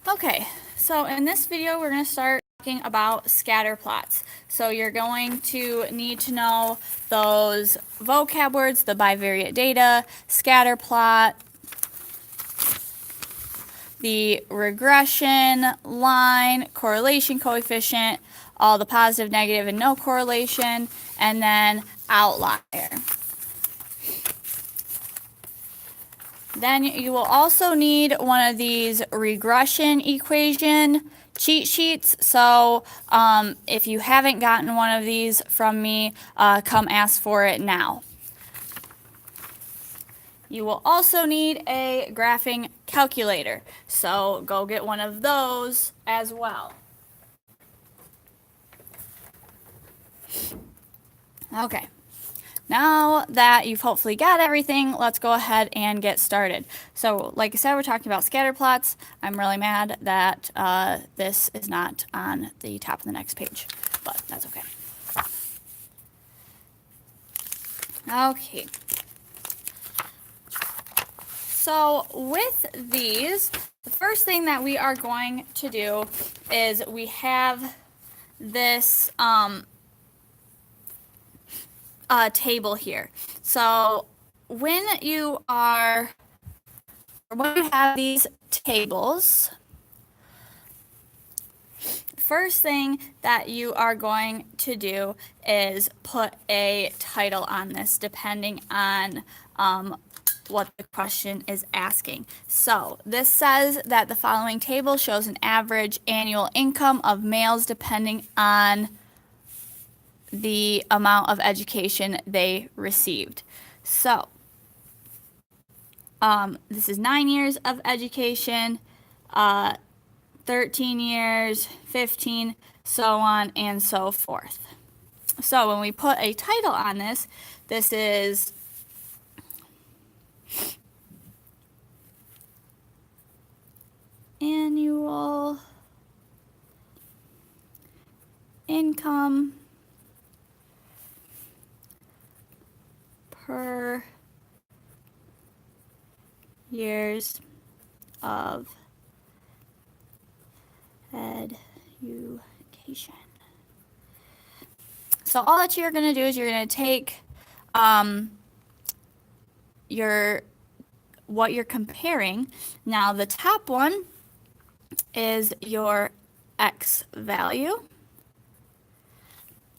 Okay, so in this video we're going to start talking about scatter plots. So you're going to need to know those vocab words, the bivariate data, scatter plot, the regression line, correlation coefficient, all the positive, negative, and no correlation, and then outlier. Then you will also need one of these regression equation cheat sheets. So if you haven't gotten one of these from me, come ask for it now. You will also need a graphing calculator. So go get one of those as well. Okay. Now that you've hopefully got everything, let's go ahead and get started. So like I said, we're talking about scatter plots. I'm really mad that this is not on the top of the next page, but that's okay. Okay. So with these, the first thing that we are going to do is we have this table here. So when you have these tables, first thing that you are going to do is put a title on this depending on what the question is asking. So this says that the following table shows an average annual income of males depending on the amount of education they received. So this is 9 years of education, 13 years, 15, so on and so forth. So when we put a title on this, this is annual income per years of education. So all that you're going to do is you're going to take what you're comparing. Now the top one is your X value,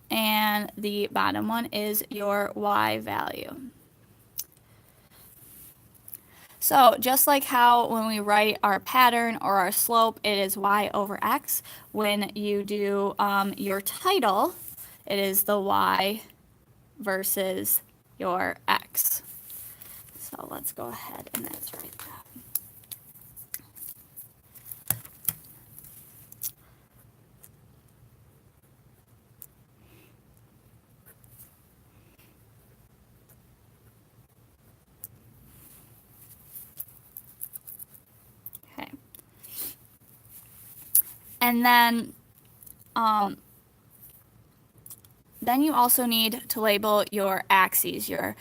and the bottom one is your Y value. So just like how when we write our pattern or our slope, it is y over x, when you do your title, it is the y versus your x. So let's go ahead and let's write that. Okay. And then you also need to label your axes, your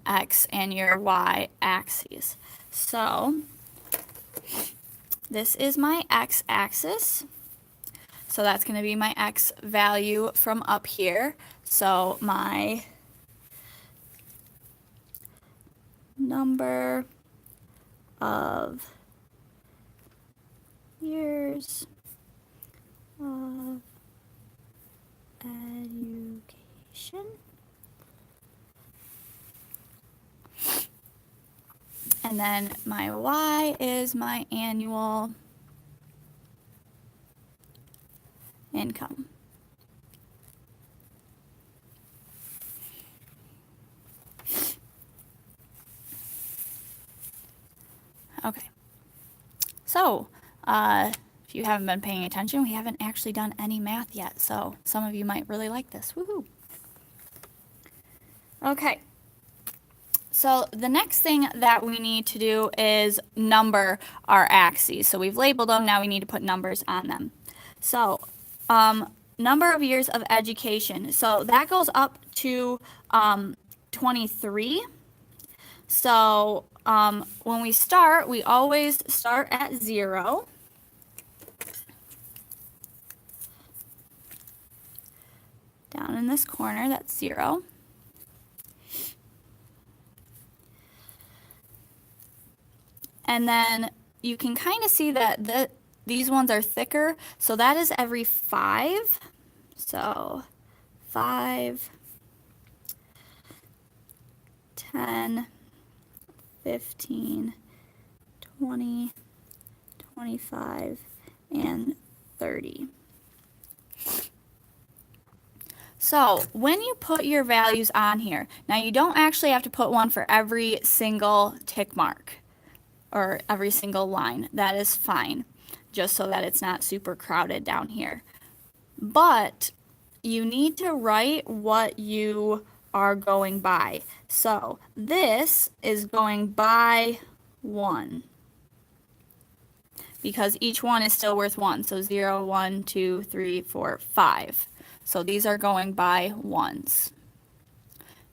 x and your y axes. So this is my x-axis. So that's going to be my x value from up here. So my number of years of education. And then my y is my annual income. Okay. So, if you haven't been paying attention, we haven't actually done any math yet, so some of you might really like this. Woohoo! Okay. So the next thing that we need to do is number our axes. So we've labeled them, now we need to put numbers on them. So number of years of education. So that goes up to 23. So when we start, we always start at 0. down in this corner, that's 0. And then you can kind of see that these ones are thicker, so that is every 5. So 5, 10, 15, 20, 25, and 30. So when you put your values on here, now you don't actually have to put one for every single tick mark or every single line. That is fine, just so that it's not super crowded down here. But you need to write what you are going by. So this is going by 1, because each one is still worth 1. So 0, 1, 2, 3, 4, 5. So these are going by 1s.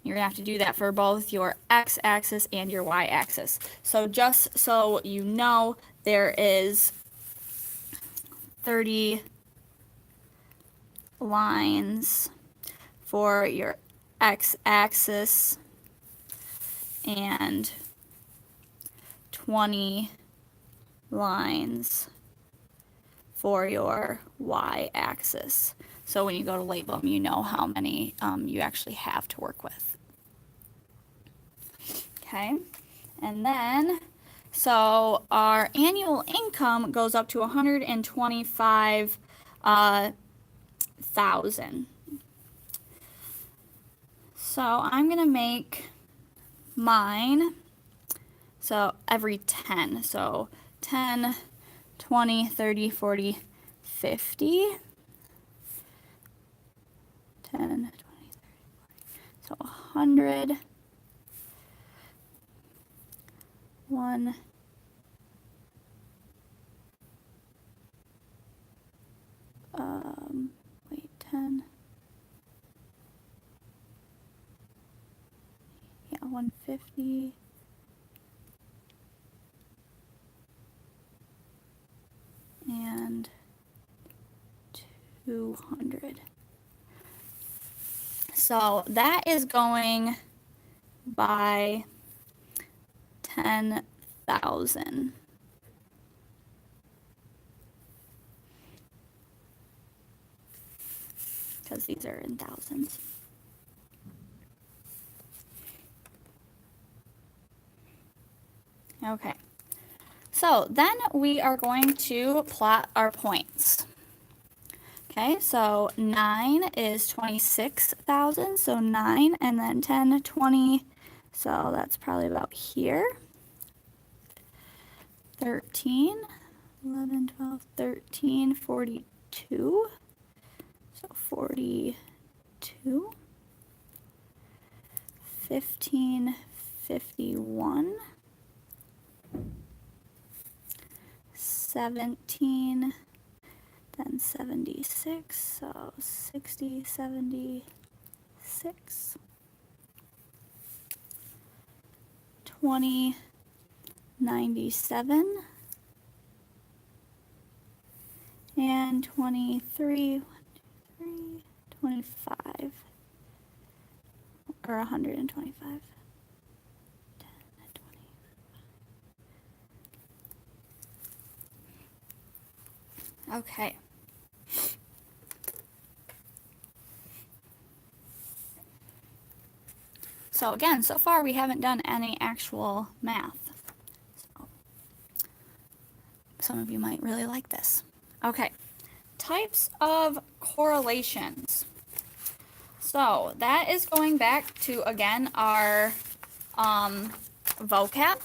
You're going to have to do that for both your x-axis and your y-axis. So just so you know, there is 30 lines for your x-axis and 20 lines for your y-axis. So when you go to label them, you know how many you actually have to work with. Okay, and then, so our annual income goes up to 125,000. So I'm going to make mine, so every 10. So 10, 20, 30, 40, 50. 10, 20, 30, 40. So 100. 1, 10. Yeah, 150. And 200. So that is going by 10,000. Because these are in thousands. Okay. So then we are going to plot our points. Okay, so 9 is 26,000, so 9, and then 10, 20, so that's probably about here. 13, 11, 12, 13, 42, so 42, 15, 51, 17, then 76, so 60, 76, 20, 97, and 23, 25, or 125. 10, 20. Okay. So again, so far we haven't done any actual math. So some of you might really like this. Okay, types of correlations. So that is going back to, again, our vocab.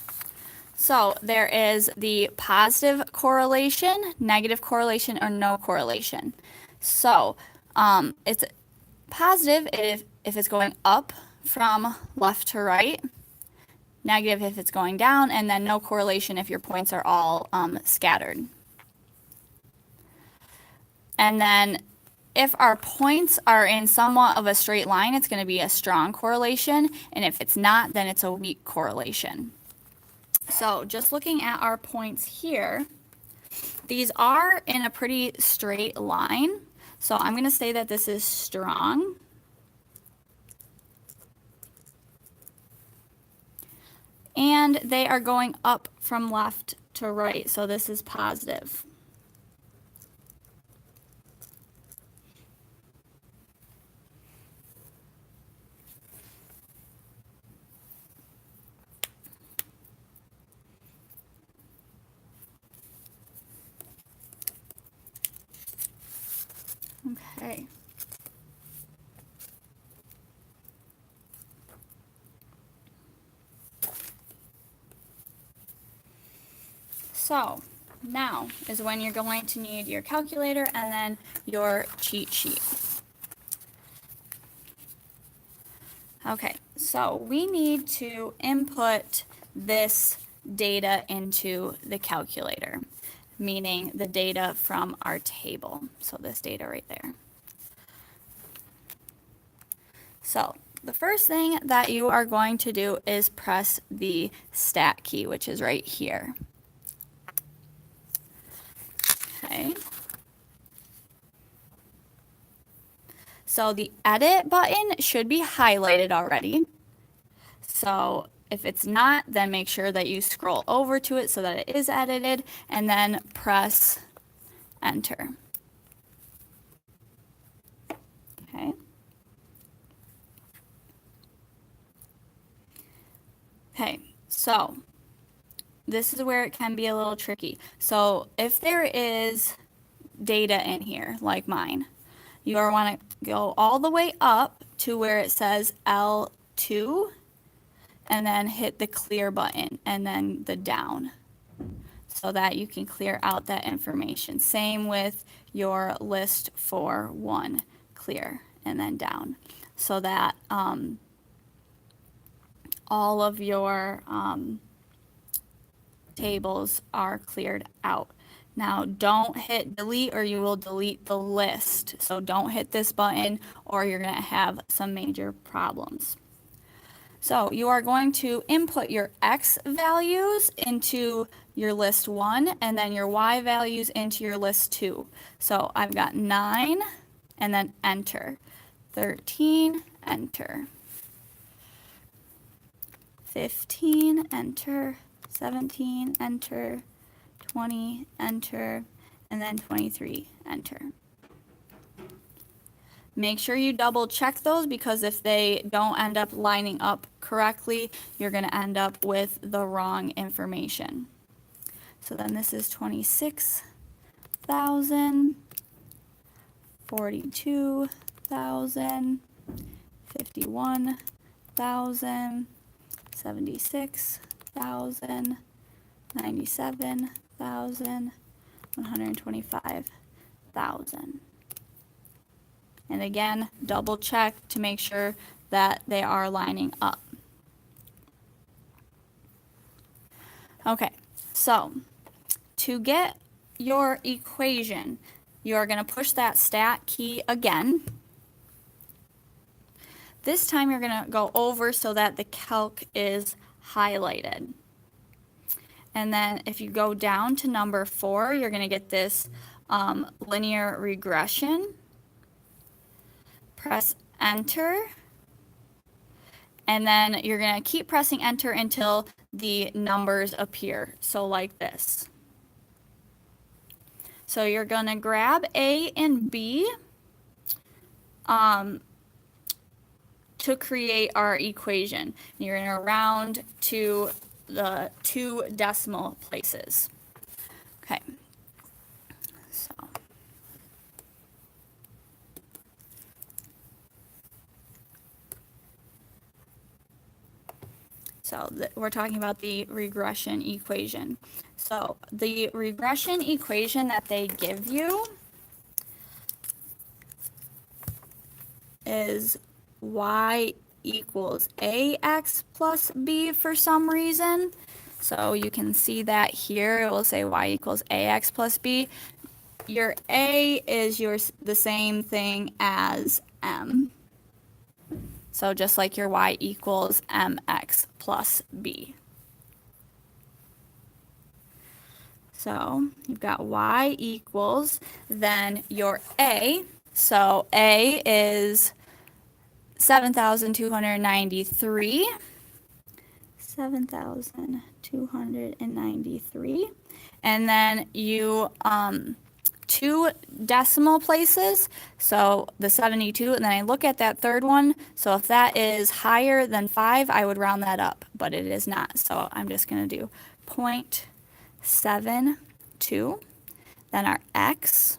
So there is the positive correlation, negative correlation, or no correlation. So it's positive if it's going up from left to right, negative if it's going down, and then no correlation if your points are all scattered. And then if our points are in somewhat of a straight line, it's going to be a strong correlation, and if it's not, then it's a weak correlation. So just looking at our points here, these are in a pretty straight line. So I'm going to say that this is strong. And they are going up from left to right, so this is positive. Okay. So now is when you're going to need your calculator and then your cheat sheet. Okay, so we need to input this data into the calculator, meaning the data from our table. So this data right there. So the first thing that you are going to do is press the stat key, which is right here. Okay. So the edit button should be highlighted already. So if it's not, then make sure that you scroll over to it so that it is edited and then press enter. Okay. Okay, so this is where it can be a little tricky. So if there is data in here, like mine, you want to go all the way up to where it says L2 and then hit the clear button and then the down so that you can clear out that information. Same with your list for 1, clear and then down so that all of your tables are cleared out. Now don't hit delete or you will delete the list. So don't hit this button or you're going to have some major problems. So you are going to input your X values into your list 1 and then your Y values into your list 2. So I've got 9 and then enter. 13, enter. 15, enter. 17, enter. 20, enter. And then 23, enter. Make sure you double check those because if they don't end up lining up correctly, you're going to end up with the wrong information. So then this is 26,000, 42,000, 51,000, 76,000, 97,000, 125,000. And again, double check to make sure that they are lining up. Okay, so to get your equation, you are going to push that stat key again. This time you're going to go over so that the calc is highlighted. And then if you go down to number 4, you're going to get this linear regression. Press enter. And then you're going to keep pressing enter until the numbers appear. So like this. So you're going to grab A and B to create our equation. You're going to round to the 2 decimal places. Okay. So we're talking about the regression equation. So the regression equation that they give you is y equals ax plus b for some reason. So you can see that here. It will say y equals ax plus b. Your a is the same thing as m. So just like your y equals mx plus b. So you've got y equals, then your a So A is 7,293. 7,293. And then you two decimal places, so the 72, and then I look at that third one. So if that is higher than 5, I would round that up, but it is not. So I'm just going to do 0.72. Then our x.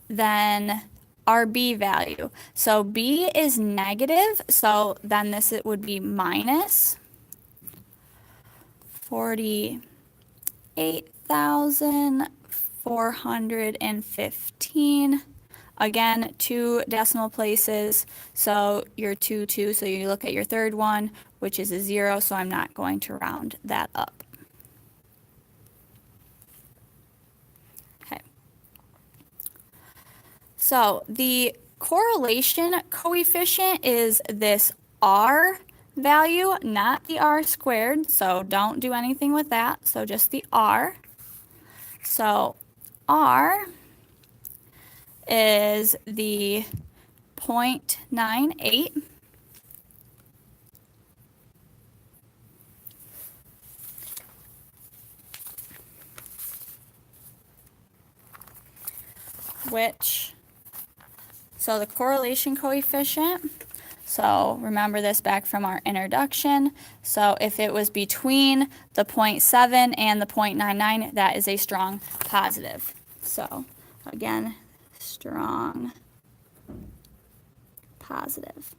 Then our b value. So b is negative, so then this it would be minus 48,415. Again, two decimal places, so your 2, so you look at your third one, which is a 0, so I'm not going to round that up. Okay. So the correlation coefficient is this r value, not the r squared, so don't do anything with that, so just the r. So r is the 0.98. So the correlation coefficient, so remember this back from our introduction. So if it was between the 0.7 and the 0.99, that is a strong positive. So again, strong positive.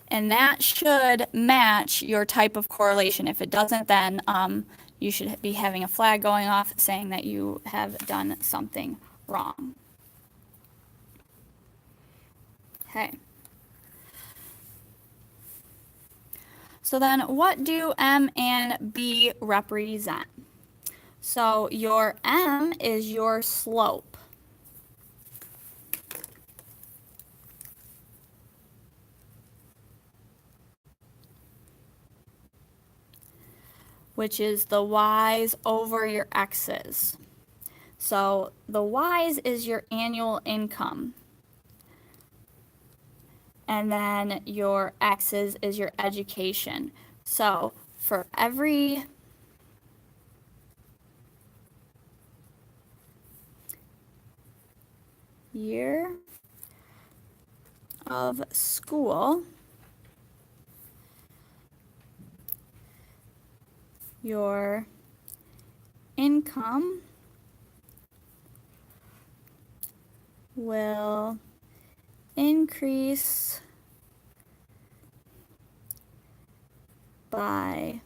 And that should match your type of correlation. If it doesn't, then you should be having a flag going off saying that you have done something wrong. Okay. So then what do M and B represent? So your M is your slope. Which is the y's over your x's. So the y's is your annual income. And then your x's is your education. So for every year of school, your income will increase by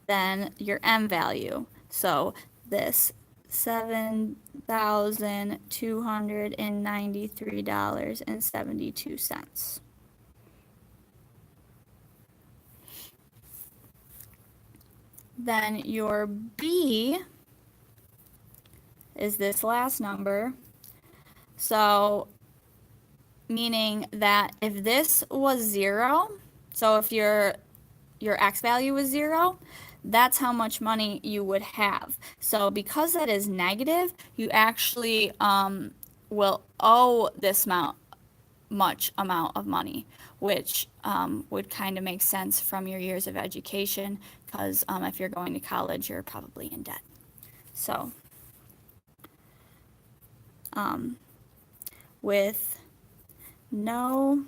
then your M value. So this $7,293.72. Then your B is this last number. So meaning that if this was 0, so if your X value was 0, that's how much money you would have. So because that is negative, you actually will owe this much amount of money, which would kind of make sense from your years of education, because if you're going to college, you're probably in debt. So with no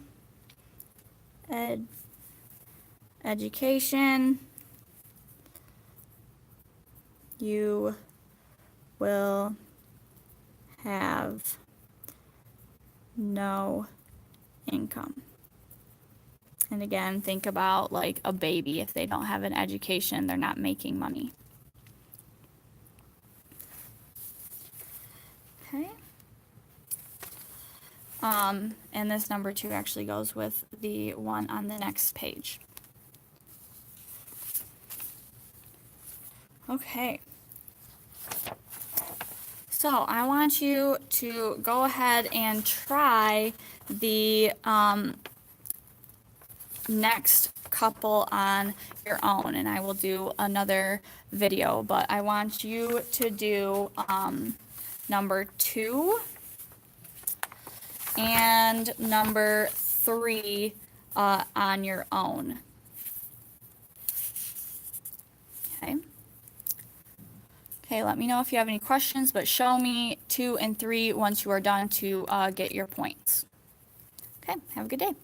education, you will have no income. And again, think about like a baby. If they don't have an education, they're not making money. Okay. And this number 2 actually goes with the one on the next page. Okay. So I want you to go ahead and try the next couple on your own, and I will do another video, but I want you to do number 2 and number 3 on your own. Okay. Okay, let me know if you have any questions, but show me 2 and 3 once you are done to get your points. Okay, have a good day.